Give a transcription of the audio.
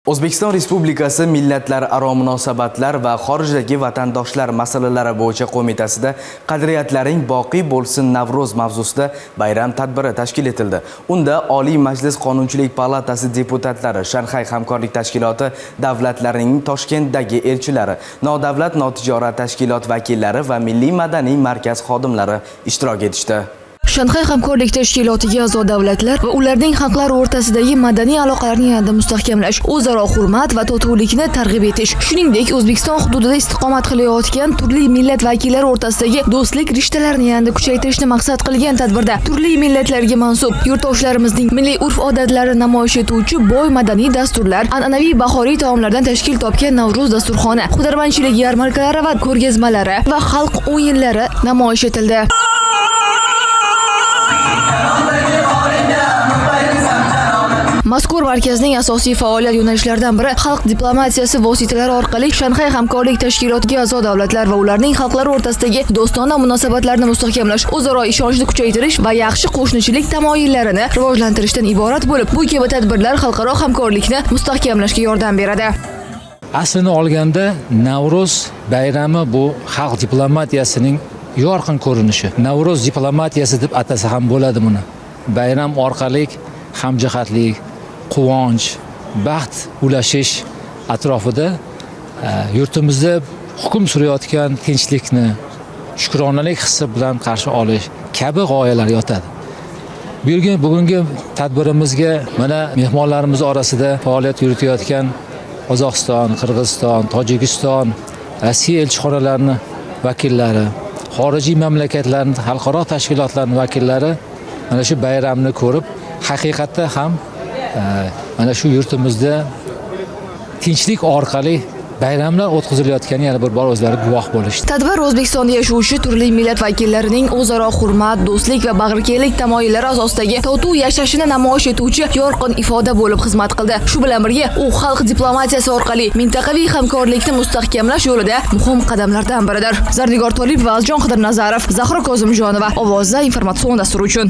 O'zbekiston Respublikasi Millatlararo munosabatlar va xorijdagi vatandoshlar masalalari bo'yicha qo'mitasida qadriyatlaring boqiy bo'lsin Navro'z mavzusida bayram tadbiri tashkil etildi. Unda Oliy Majlis Qonunchilik palatasi deputatlari, Shanxay hamkorlik tashkiloti davlatlarining Toshkentdagi elchilari, nodavlat notijorat tashkilot vakillari va Milliy madaniy markaz xodimlari ishtirok etishdi. Shanxay hamkorlik tashkilotiga a'zo davlatlar va ularning xalqlar o'rtasidagi madaniy aloqalarni yanada mustahkamlash, o'zaro hurmat va totuvlikni targ'ib etish, shuningdek O'zbekiston hududida istiqomat qilayotgan turli millat vakillari o'rtasidagi do'stlik rishtalarini yanada kuchaytirishni maqsad qilgan tadbirda turli millatlarga mansub yurtdoshlarimizning milliy urf-odatlarini namoyish etuvchi boy madaniy dasturlar, an'anaviy bahoriy taomlardan tashkil topgan Navro'z dasturxoni, hunarmandchilik yarmarkalari va ko'rgazmalari va xalq o'yinlari namoyish etildi. Mazkur markazning asosiy faoliyat yo'nalishlaridan biri xalq diplomatiyasi vositalari orqali Shanxay hamkorlik tashkilotiga a'zo davlatlar va ularning xalqlari o'rtasidagi do'stona munosabatlarni mustahkamlash, o'zaro ishonchni kuchaytirish va yaxshi qo'shnichilik tamoyillarini rivojlantirishdan iborat bo'lib, bu kabi tadbirlar xalqaro hamkorlikni mustahkamlashga yordam beradi. Aslini olganda Navro'z bayrami bu xalq diplomatiyasining yorqin ko'rinishi. Navro'z diplomatiyasi deb atasa ham bo'ladi buni. Bayram orqali hamjihatlik, quvonch, baxt ulashish atrofida yurtimizda hukm surayotgan tinchlikni, shukronalik hissi bilan qarshi olish kabi g'oyalar yotadi. Bugungi tadbirimizga mana mehmonlarimiz orasida faoliyat yuritayotgan Qozog'iston, Qirg'iziston, Tojikiston, Rossiya elchixonalarining vakillari, xorijiy mamlakatlarning xalqaro tashkilotlarning vakillari mana shu bayramni ko'rib, haqiqatda ham mana shu yurtimizda tinchlik orqali bayramlar o'tkazilayotgani yana bir bor o'zlari guvoh bo'lishdi. Tadbir O'zbekistonda yashovchi turli millat vakillarining o'zaro hurmat, do'stlik va bag'rikenglik tamoyillari asosidagi totuv yashashini namoyish etuvchi yorqin ifoda bo'lib xizmat qildi. Shu bilan birga u xalq diplomatiyasi orqali mintaqaviy hamkorlikni mustahkamlash yo'lida muhim qadamlardan biridir. Zarnigor Tolipova, Azjon Qidirnazarov, Zahra Kozimjonova, Ovozda informatsion dastur uchun.